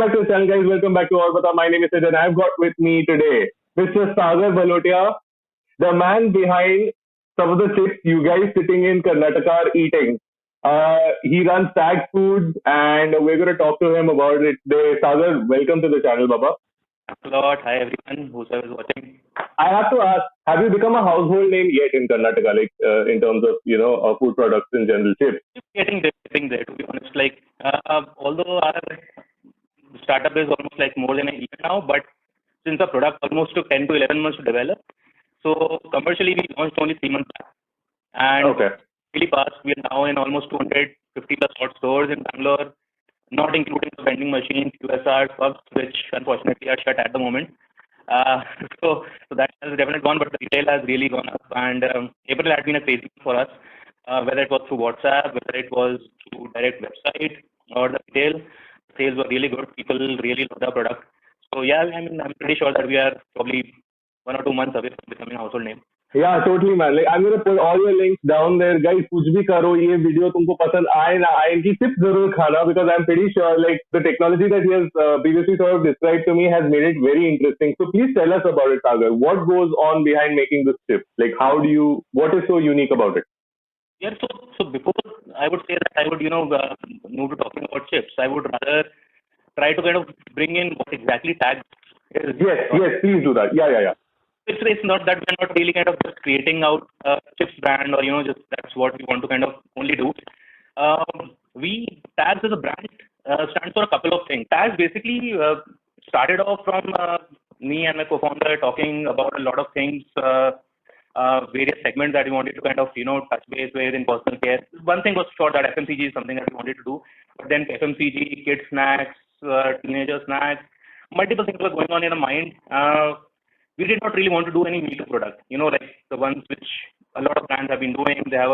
back to the channel, guys. Welcome back to Bata. My name is Sid, and I've got with me today Mr. Sagar Bhalotia, the man behind some of the chips you guys sitting in Karnataka are eating. He runs Tagz Foods, and we're going to talk to him about it today. Sagar, welcome to the channel, Baba. Thanks a lot. Hi everyone who's watching. I have to ask, have you become a household name yet in Karnataka, like in terms of food products in general, chips? It's getting there to be honest. Although our startup is almost like more than a year now, but since the product almost took 10 to 11 months to develop, so commercially we launched only 3 months back, and Okay. really fast. We are now in almost 250 plus odd stores in Bangalore, not including the vending machines, QSR pubs, which unfortunately are shut at the moment. Uh, so that has definitely gone, but the retail has really gone up. And April had been a crazy month for us, whether it was through WhatsApp, whether it was through direct website or the retail. Sales were really good. People really loved the product. So yeah, I mean, I'm pretty sure that we are probably 1 or 2 months away from becoming a household name. Yeah, totally, man. Like, I'm gonna put all your links down there, guys. कुछ भी करो, ये video तुमको पसंद आए ना आए, इनकी tips जरूर खाना, because I'm pretty sure like the technology that he has previously sort of described to me has made it very interesting. So please tell us about it, Sagar. What goes on behind making this chip? Like, what is so unique about it? Yeah, so before I would say that I would move to talking about chips, I would rather try to kind of bring in what exactly tags is. Yes, please do that. Yeah. It's not that we're not really kind of just creating out a chips brand, or just that's what we want to kind of only do. We Tags as a brand stands for a couple of things. Tags basically started off from me and my co-founder talking about a lot of things, various segments that we wanted to kind of touch base with in personal care. One thing was sure that FMCG is something that we wanted to do, but then FMCG, kids snacks, teenager snacks, multiple things were going on in our mind. We did not really want to do any me-too product, like the ones which a lot of brands have been doing. They have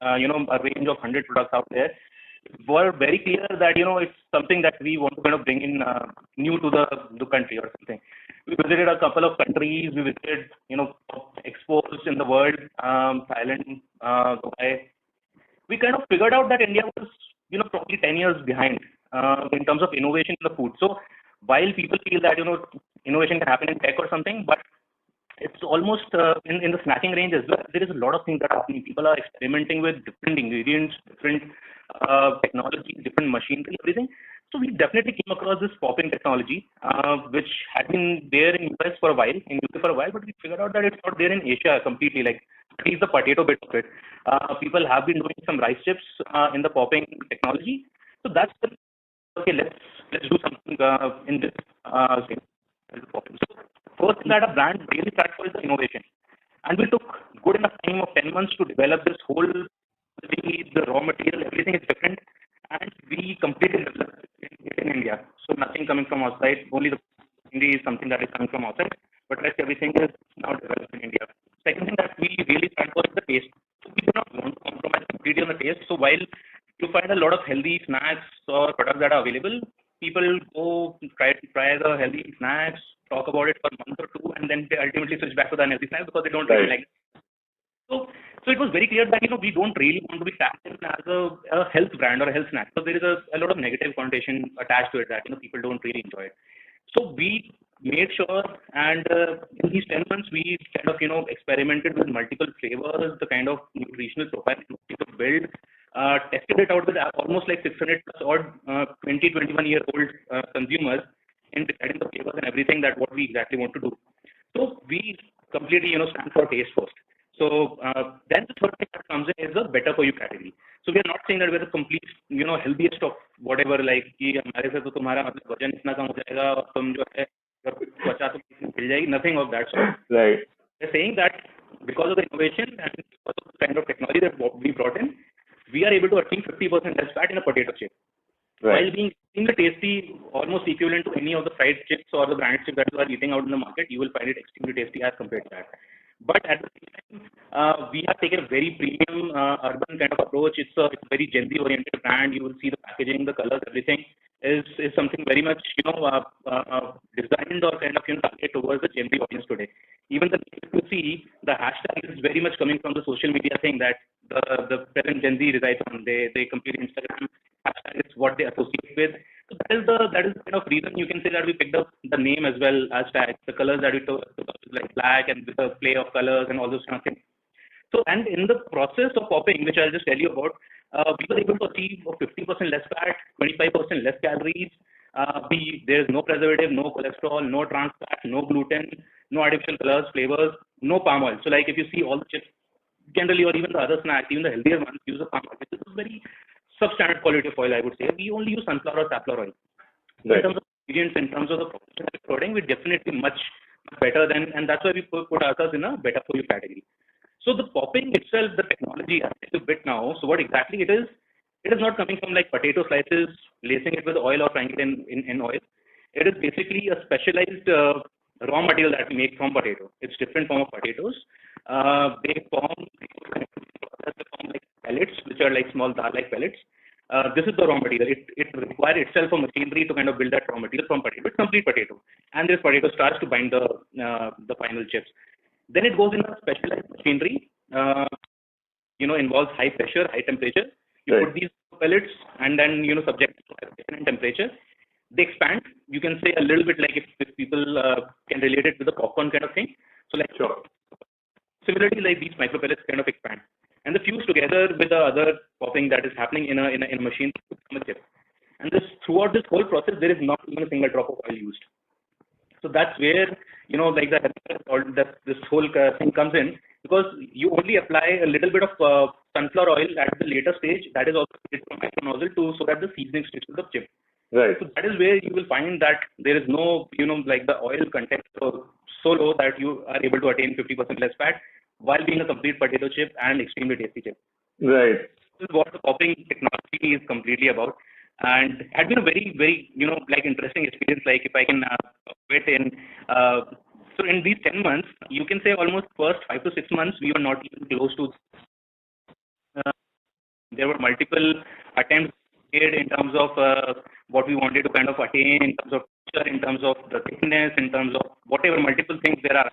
a range of 100 products out there. Were very clear that it's something that we want to kind of bring in new to the country or something. We visited a couple of countries. We visited expos in the world, Thailand, Dubai. We kind of figured out that India was probably 10 years behind in terms of innovation in the food. So while people feel that innovation can happen in tech or something, but it's almost in the snacking range as well. There is a lot of things that are happening. People are experimenting with different ingredients, different technology, different machinery, everything. So we definitely came across this popping technology, which had been there in US for a while, in UK for a while, but we figured out that it's not there in Asia completely. Like, at least the potato bit of it. People have been doing some rice chips in the popping technology. So that's okay. Let's do something in this same. So first thing that a brand really starts for is the innovation, and we took good enough time of 10 months to develop this whole the raw material, everything is different, and we completely developed it in India. So nothing coming from outside. Only the Hindi is something that is coming from outside, but rest everything is now developed in India. Second thing that we really stand for is the taste. So we do not want to compromise completely on the taste. So while you find a lot of healthy snacks or products that are available, people go try the healthy snacks, talk about it for a month or two, and then they ultimately switch back to the unhealthy snacks because they don't really like it. So it was very clear that we don't really want to be tagged in as a health brand or a health snack. So there is a lot of negative connotation attached to it that people don't really enjoy it. So we made sure, and in these 10 months we kind of experimented with multiple flavors, the kind of nutritional profile we could build, tested it out with almost like 600 plus odd 21-year-old consumers in deciding the flavors and everything that what we exactly want to do. So we completely stand for taste first. So then the third thing that comes in is the better for you category. So we are not saying that we're the complete healthiest of whatever, like कि हमारे से तो तुम्हारा मतलब वजन इतना कम हो जाएगा और तुम जो है त्वचा तो खिल जाएगी, nothing of that sort. Right. We're saying that because of the innovation and because of the kind of technology that we brought in, we are able to achieve 50% less fat in a potato chip. Right. While being extremely tasty, almost equivalent to any of the fried chips or the branded chips that you are eating out in the market, you will find it extremely tasty as compared to that. But at the same time, we have taken a very premium urban kind of approach. It's a very Gen Z oriented brand. You will see the packaging, the colors, everything is something very much designed or kind of targeted towards the Gen Z audience today. Even the you see the hashtag is very much coming from the social media thing that the present Gen Z resides on. They complete Instagram hashtag is what they associate with. That is the kind of reason you can say that we picked up the name as well as Tagz. The colors that we took like black and with a play of colors and all those kind of things. So, and in the process of popping, which I'll just tell you about, we were able to achieve a 50% less fat, 25% less calories. There's no preservative, no cholesterol, no trans fat, no gluten, no artificial colors, flavors, no palm oil. So, like if you see all the chips generally, or even the other snacks, even the healthier ones, use a palm oil, which is a very substandard quality of oil, I would say. We only use sunflower or safflower oil. Right. In terms of ingredients, in terms of the protein, we're definitely much better than, and that's why we put ourselves in a better for you category. So the popping itself, the technology, I'll tell you a bit now. So what exactly it is not coming from like potato slices, lacing it with oil or frying it in oil. It is basically a specialized raw material that we make from potato. It's different form of potatoes. They form like pellets, which are like small dal-like pellets. This is the raw material. It requires itself a machinery to kind of build that raw material from potato. It's complete potato, and there's potato starch to bind the final chips. Then it goes in a specialized machinery. Involves high pressure, high temperature. You put these pellets and then subject to different temperature. They expand. You can say a little bit like if people can relate it with the popcorn kind of thing. So like similarly, like these micro pellets kind of expand and they fuse together with the other popping that is happening in a machine to become a chip. And throughout this whole process, there is not even a single drop of oil used. So that's where like this whole thing comes in, because you only apply a little bit of sunflower oil at the later stage. That is also from micro nozzle so that the seasoning sticks to the chip. Right. So that is where you will find that there is no like the oil content so low that you are able to attain 50% less fat while being a complete potato chip and extremely tasty chip. Right. This is what the popping technology is completely about. And it had been a very, very, like interesting experience. Like if I can wait in, so in these 10 months, you can say almost first 5 to 6 months, we were not even close to. There were multiple attempts made in terms of what we wanted to kind of attain, in terms of texture, in terms of the thickness, in terms of whatever multiple things there are.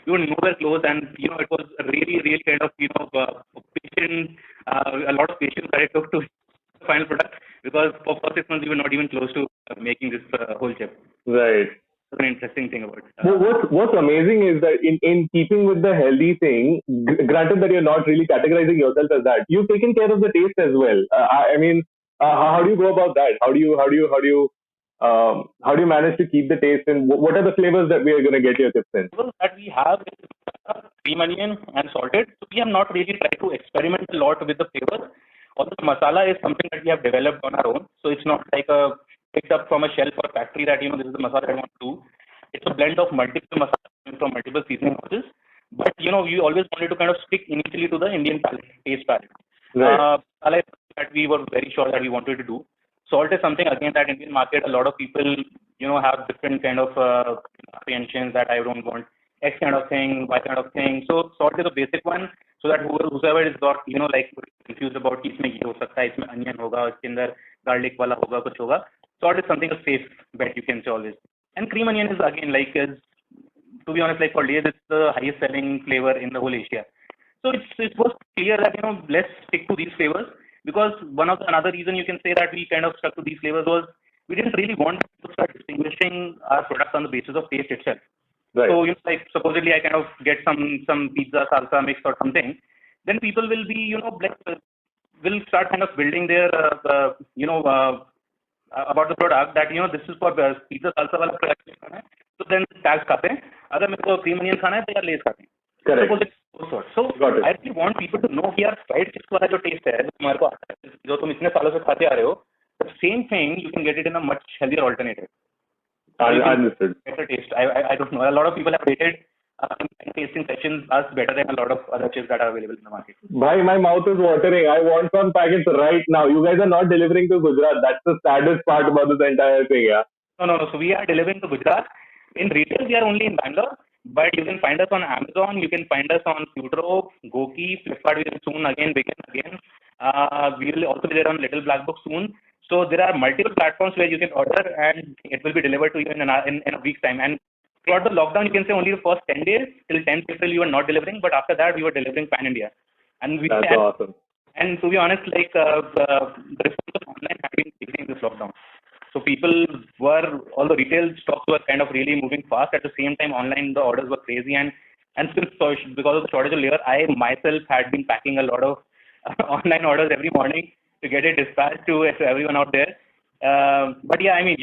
We were nowhere close, and it was really, really kind of patient, a lot of patience that it took to the final product, because for 6 months we were not even close to making this whole chip. Right. That's an interesting thing about it. What's amazing is that in keeping with the healthy thing, granted that you're not really categorizing yourself as that, you've taken care of the taste as well. I mean, how do you go about that? How do you manage to keep the taste, and what are the flavors that we are going to get your tips in? The flavors that we have is cream onion and salted. So we have not really tried to experiment a lot with the flavors. Although the masala is something that we have developed on our own, so it's not like picked up from a shelf or factory that this is the masala I want to do. It's a blend of multiple masala from multiple seasoning houses. But we always wanted to kind of stick initially to the Indian taste palette. Right. That we were very sure that we wanted to do. Salt is something again that Indian market, a lot of people have different kind of apprehensions that I don't want X kind of thing, Y kind of thing. So salt is a basic one, so that whoever is got like confused about इसमें ये हो सकता है, इसमें onion होगा, इसके अंदर garlic वाला होगा, कुछ होगा. Salt is something a safe bet, you can say always. And cream onion is again to be honest, like for days it's the highest selling flavor in the whole Asia. So it was clear that let's stick to these flavors, because another reason you can say that we kind of stuck to these flavors was we didn't really want to start distinguishing our products on the basis of taste itself. Right. So like supposedly I kind of get some pizza salsa mix or something, then people will be will start kind of building their about the product that this is for pizza salsa wala product. So then Tagz खाते हैं, अगर मेरे को cream onion खाना है तो यार Lay's खाते हैं. Correct. So I really want people to know कि यार fried chips वाला जो taste है तुम्हारे को आता है, जो तुम इतने सालों से खाते आ रहे हो, the same thing you can get it in a much healthier alternative. I understood. Better taste. I don't know. A lot of people have rated tasting sessions as better than a lot of other chips that are available in the market. Bhai, my mouth is watering. I want some packets right now. You guys are not delivering to Gujarat. That's the saddest part about this entire thing, yeah. No. So we are delivering to Gujarat. In retail, we are only in Bangalore, but you can find us on Amazon. You can find us on Qtro, Goki, Flipkart. We will soon begin again. We will also be there on Little Black Book soon. So there are multiple platforms where you can order and it will be delivered to you in a week's time. And throughout the lockdown, you can say only the first 10 days till 10th April we were not delivering, but after that we were delivering pan India. And that's awesome. And to be honest, like the response of online has been decreasing in this lockdown. So all the retail stocks were kind of really moving fast. At the same time, online the orders were crazy, and since because of the shortage of labor, I myself had been packing a lot of online orders every morning to get it dispatched to everyone out there. But yeah, I mean,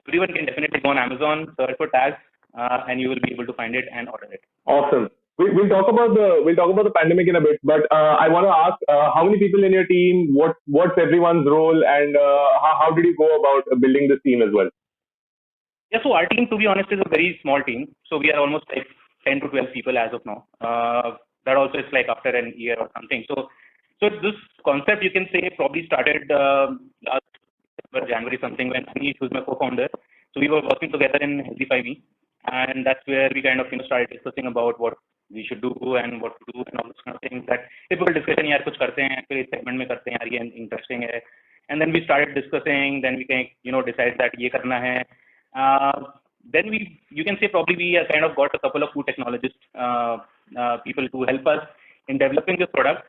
everyone can definitely go on Amazon, search for tags, and you will be able to find it and order it. Awesome. We'll talk about the pandemic in a bit, but I want to ask how many people in your team, what's everyone's role, and how did you go about building this team as well? Yeah, so our team, to be honest, is a very small team. So we are almost like 10 to 12 people as of now. That also is like after an year or something. So this concept, you can say, probably started last January something, when Anish, who's my co-founder, so we were working together in Healthify, and that's where we kind of started discussing about what we should do and what to do and all those kind of things. That typical discussion, यार कुछ करते हैं, फिर इस segment में करते हैं, यार ये interesting है. And then we started discussing. Then we can decide that ये करना है. Then you can say probably we kind of got a couple of food technologists, people to help us in developing this product.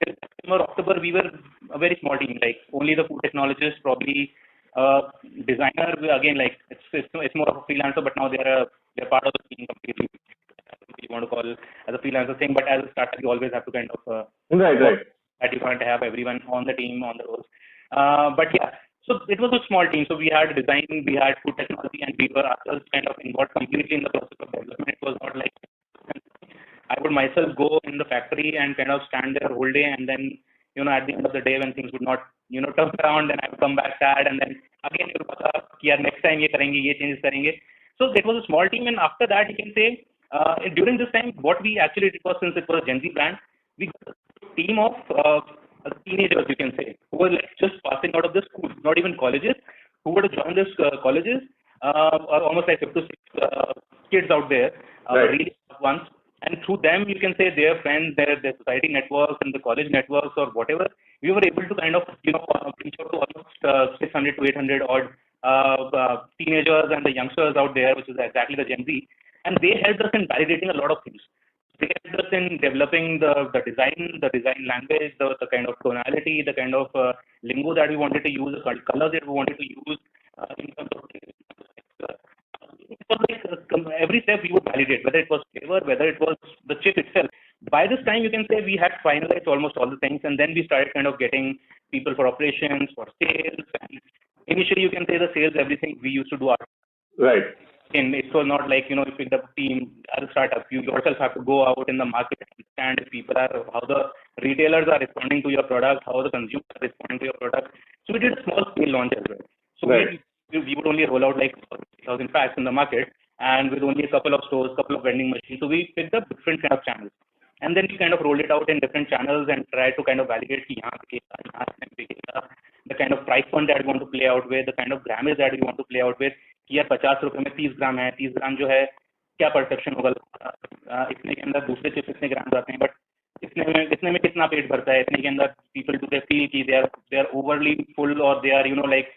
September, October, we were a very small team, like only the food technologists, probably designer. Again, like it's more of a freelancer, but now they're part of the team completely. You want to call as a freelancer thing, but as a startup, you always have to kind of right. That you can't have everyone on the team on the roles. But yeah, so it was a small team. So we had design, we had food technology, and we were ourselves kind of involved completely in the process of development. It was not like I would myself go in the factory and kind of stand there whole day, and then at the end of the day when things would not turn around, then I would come back sad, and then again next time ye karenge, ye changes karenge. So it was a small team, and after that you can say during this time what we actually did was, since it was a Gen Z brand, we got a team of teenagers, you can say, who were like just passing out of the schools, not even colleges, who would have joined this colleges, or almost like 5 to 6 kids out there, really ones. And through them, you can say their friends, their society networks and the college networks or whatever, we were able to kind of reach out to almost 600 to 800 odd teenagers and the youngsters out there, which is exactly the Gen Z, and they helped us in validating a lot of things. They helped us in developing the design language, the kind of tonality, the kind of lingo that we wanted to use, the colors that we wanted to use in terms of. It was like every step we would validate, whether it was flavor, whether it was the chip itself. By this time, you can say we had finalized almost all the things, and then we started kind of getting people for operations, for sales. And initially, you can say the sales, everything we used to do ourselves. Right. And it was not like, you picked up a team as a startup. You yourself have to go out in the market and understand if people how the retailers are responding to your product, how the consumers are responding to your product. So we did a small scale launch as well. So we would only roll out like 1,000 packs in the market, and with only a couple of stores, couple of vending machines. So we picked up different kind of channels, and then we kind of rolled it out in different channels and tried to kind of validate the kind of price point that we want to play out with, the kind of grammage that we want to play out with. कि यार 50 रुपए में 30 ग्राम है, 30 ग्राम जो है क्या perception होगा, इतने के अंदर दूसरे चिप्स इतने ग्राम जाते हैं, बट इतने में कितना पेट भरता है, इतने के अंदर people do they feel कि they are overly full, or they are like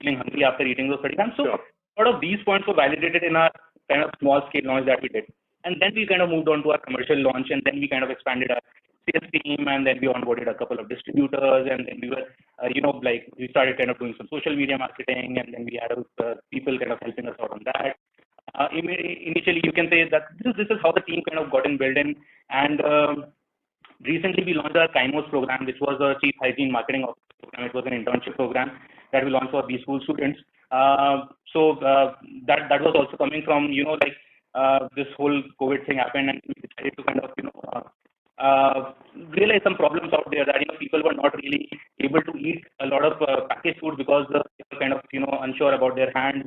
feeling hungry after eating those 30 grams. So a lot of these points were validated in our kind of small scale launch that we did, and then we kind of moved on to our commercial launch, and then we kind of expanded our sales team, and then we onboarded a couple of distributors, and then we were we started kind of doing some social media marketing, and then we had people kind of helping us out on that. Initially, you can say that this is how the team kind of got in built in, and recently we launched our Kaimos program, which was a chief hygiene marketing program. It was an internship program that we launched for B school students. So that was also coming from this whole COVID thing happened, and we decided to kind of realize some problems out there that people were not really able to eat a lot of packaged food because they were kind of unsure about their hands,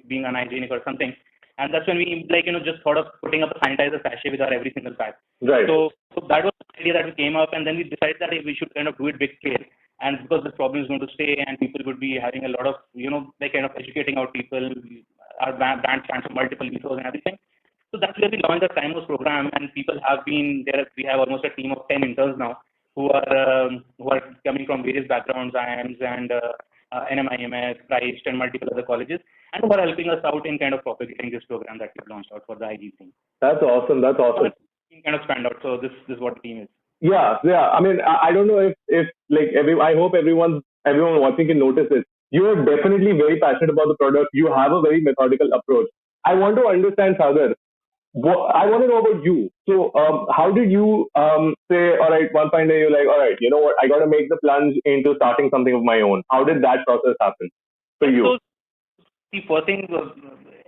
being unhygienic or something. And that's when we just thought of putting up a sanitizer sachet with our every single pack. Right. So that was the idea that we came up, and then we decided that we should kind of do it big scale. And because this problem is going to stay, and people would be having a lot of kind of educating out people. Our brand stands for multiple ethos and everything. So that's where we launched the Kaimos program, and people have been there. We have almost a team of 10 interns now who are coming from various backgrounds, IIMs and NMIMS, Christ, and multiple other colleges, and who are helping us out in kind of propagating this program that we've launched out for the IG thing. That's awesome. That's awesome. So kind of stand out. So this is what the team is. Yeah. I mean, I don't know if like I hope everyone watching can notice this. You are definitely very passionate about the product. You have a very methodical approach. I want to understand, Sagar. I want to know about you. So, how did you say, all right, one fine day you're like, all right, you know what, I got to make the plunge into starting something of my own. How did that process happen for Yeah, you? so the first thing was,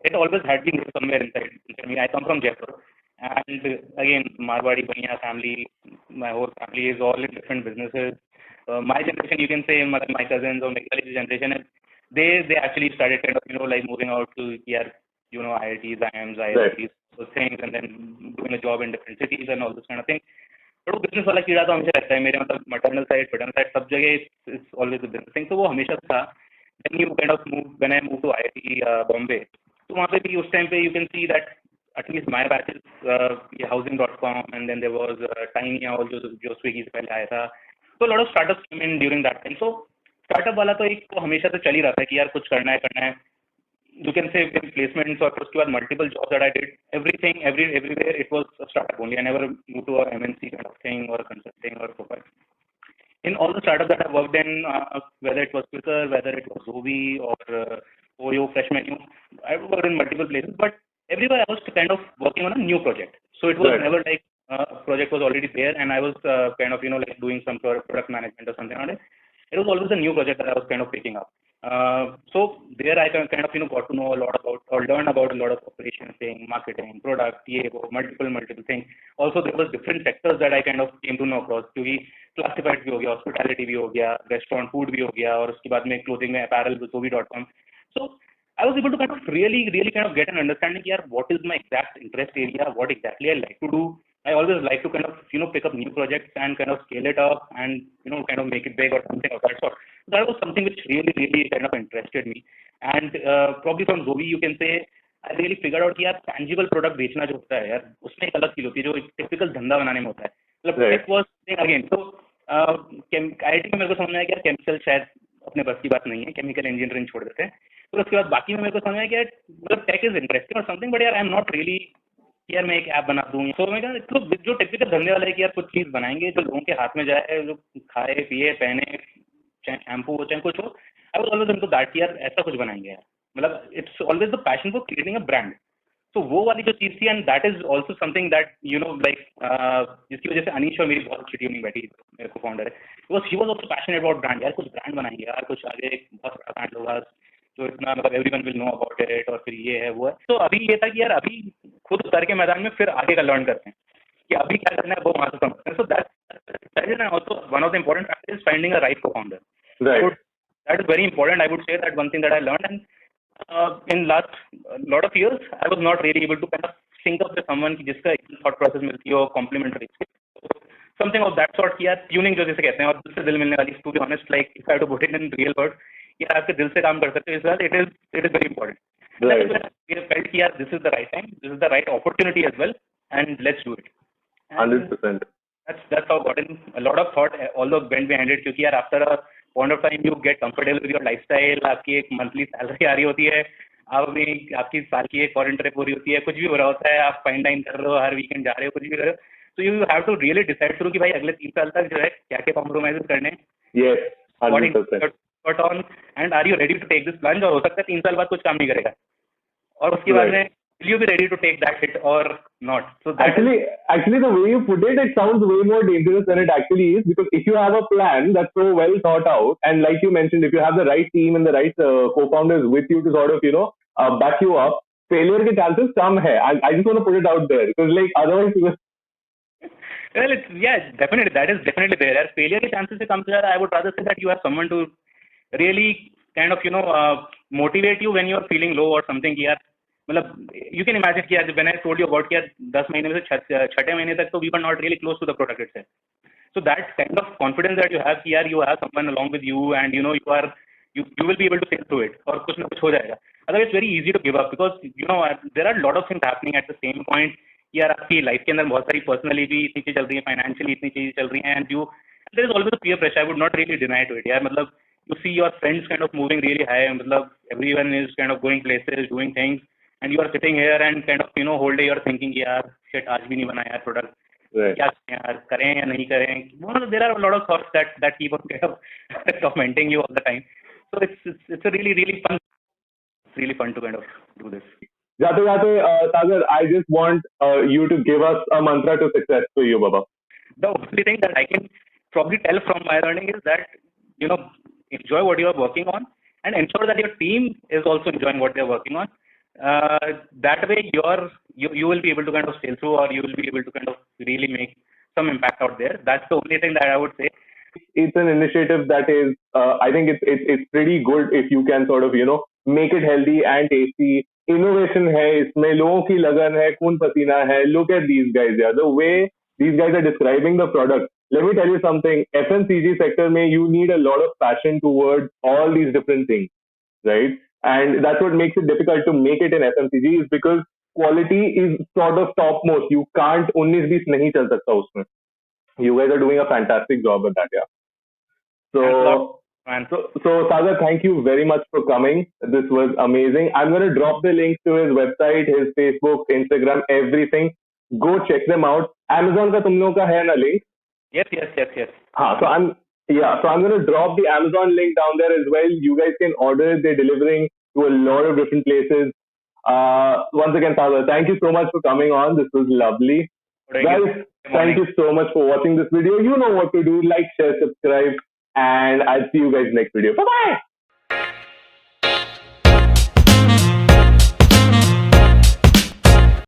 it always had been somewhere inside me. I come from Jaipur, and again, Marwadi Baniya family, my whole family is all in different businesses. My generation, you can say, my cousins or my early generation, they actually started kind of like moving out to here, IITs, IIMs, Right. ISTs, those things, and then doing a job in different cities and all those kind of things. तो business वाला कीड़ा तो हमेशा रहता है मेरे मतलब maternal side, paternal side सब जगह it's always a business thing, तो वो हमेशा था. Then you kind of move when I moved to IIT Bombay, तो वहाँ पे भी उस टाइम पे you can see that at least my batches housing.com, and then there was Tiny Owl जो Swiggy से पहले आया था. तो a lot of startups came in during that time. So startup वाला तो एक तो हमेशा से चल ही रहा था कि यार कुछ करना है. You can say in placements or उसके बाद multiple jobs that I did, everywhere it was a startup only. I never moved to a MNC kind of thing or consulting or profile. In all the startups that I worked in, whether it was Twitter, whether it was Zobi or Oyo, Fresh Menu, I worked in multiple places, but everywhere I was kind of working on a new project. So it was Right. never like a project was already there and I was kind of, like doing some product management or something on it. It was always a new project that I was kind of picking up. So there I kind of, got to know a lot about or learn about a lot of operations thing, marketing, product, multiple things. Also there was different sectors that I kind of came to know across. क्योंकि classified भी हो गया, hospitality भी हो गया, restaurant food भी हो गया, और उसके बाद में clothing में apparel with Sobi.com. So I was able to kind of really kind of get an understanding here what is my exact interest area, what exactly I like to do. I always like to kind of pick up new projects and kind of scale it up and kind of make it big or something of that sort. That was something which really kind of interested me. And probably from Zobi you can say I really figured out कि यार tangible product बेचना जो होता है यार उसमें एक अलग फील होती है जो एक typical धंधा बनाने में होता है. मतलब Right. tech was again so IIT में मेरे को समझ में आया कि यार chemical शायद अपने बस की बात नहीं है, chemical engineering छोड़ देते हैं. तो उसके बाद बाकी में मेरे को समझ में आया कि यार मतलब tech is interesting or something, but यार I am not really यार मैं एक ऐप बना दूँ. तो मैं कहा तो जो टिपिकल धंधे वाला है कि यार कुछ चीज़ बनाएंगे जो लोगों के हाथ में जाए, जो खाए पिए पहने, चाहे शैम्पू हो चाहे कुछ हो. I was always into that यार ऐसा कुछ बनाएंगे यार. मतलब it's always the passion for creating a brand. तो वो वाली जो चीज़ थी and that is also something that like जिसकी वजह से अनीश और मेरी बहुत अच्छी टीम में बैठी, मेरे को फाउंडर है, because he was also passionate about brand. यार कुछ ब्रांड बनाएंगे यार, कुछ आगे बहुत बड़ा ब्रांड होगा तो इतना मतलब everyone will know about it, और फिर ये है वो है. तो अभी ये था कि यार अभी खुद उतर के मैदान में फिर आगे का लर्न करते हैं कि अभी क्या करना है वो वहाँ से समझते हैं. So that is also one of the important factor is finding a right को founder. Right. That is very important. I would say that one thing that I learned, and in last lot of years I was not really able to kind of sync up with someone की जिसका thought process मिलती हो complementary. Something of that sort कि यार tuning जो जैसे कहते हैं और दिल से दिल मिलने वाली. To be honest, like if I have to put it in real words, यार आपके दिल से काम कर सकते हो इस बात, it is very important. Right. We have felt कि यार this is the right time, this is the right opportunity as well, and let's do it. 100%. That's how gotten a lot of thought although went behind it, क्योंकि यार after a point of time you get comfortable with your lifestyle. आपकी एक monthly salary आ रही होती है, आपकी साल की एक फॉरेन ट्रिप हो रही होती है, कुछ भी हो रहा होता है, आप फाइन डाइन कर रहे हो, हर वीकेंड जा रहे हो, कुछ भी कर रहे हो. तो you have to really decide करो कि भाई अगले 3 साल तक जो है क्या क्या कॉम्प्रोमाइज करने हैं. Yes. 100%. On and are you ready to take this plunge. और हो सकता है 3 साल बाद कुछ काम नहीं करेगा और उसके बाद में will you be ready to take that hit or not? So actually, the way you put it, it sounds way more dangerous than it actually is, because if you have a plan that's so well thought out, and like you mentioned, if you have the right team and the right co-founders with you to sort of back you up, failure के chances कम है. I just want to put it out there because like otherwise well, it's definitely that is definitely there. Failure के chances से कम से ज़्यादा I would rather say that you have someone to really kind of motivate you when you are feeling low or something कि यार मतलब you can imagine कि यार when I told you about कि यार 10 महीने में से छठे महीने तक तो we were not really close to the product itself. So that kind of confidence that you have कि यार you have someone along with you and you will be able to sail through it और कुछ ना कुछ हो जाएगा. Otherwise it's very easy to give up because there are a lot of things happening at the same point. यार आपकी life के अंदर बहुत सारी पर्सनली भी इतनी चीज़ चल रही है, फाइनेंशियली इतनी चीज़ चल रही हैं, and there is always a peer pressure. I would not really deny to it. यार मतलब you see your friends kind of moving really high, मतलब everyone is kind of going places, doing things, and you are sitting here and kind of whole day you are thinking यार shit आज भी नहीं बना यार product, क्या यार करें या नहीं करें. There are a lot of thoughts that keep on kind of tormenting you all the time. So it's a really fun. It's really fun to kind of do this. Sagar, I just want you to give us a mantra to success for you, Baba. The only thing that I can probably tell from my learning is that, enjoy what you are working on and ensure that your team is also enjoying what they're working on. That way you will be able to kind of sail through, or you will be able to kind of really make some impact out there. That's the only thing that I would say. It's an initiative that is, I think it's pretty good if you can sort of, make it healthy and tasty. Innovation hai, isme logon ki lagan hai, khoon pasina hai. Look at these guys, yeah. The way these guys are describing the product. Let me tell you something. FMCG sector mein, you need a lot of passion towards all these different things, right? And that's what makes it difficult to make it in FMCG, is because quality is sort of topmost. You can't 19-20 nahi chal sakta usme. You guys are doing a fantastic job at that, yeah. So Sagar, thank you very much for coming. This was amazing. I'm going to drop the link to his website, his Facebook, Instagram, everything. Go check them out. Amazon का तुम लोगों का है ना link? Yes. हाँ, so I'm going to drop the Amazon link down there as well. You guys can order. They're delivering to a lot of different places. Once again, Sagar, thank you so much for coming on. This was lovely. Guys, thank you so much for watching this video. You know what to do. Like, share, subscribe, and I'll see you guys next video. Bye-bye!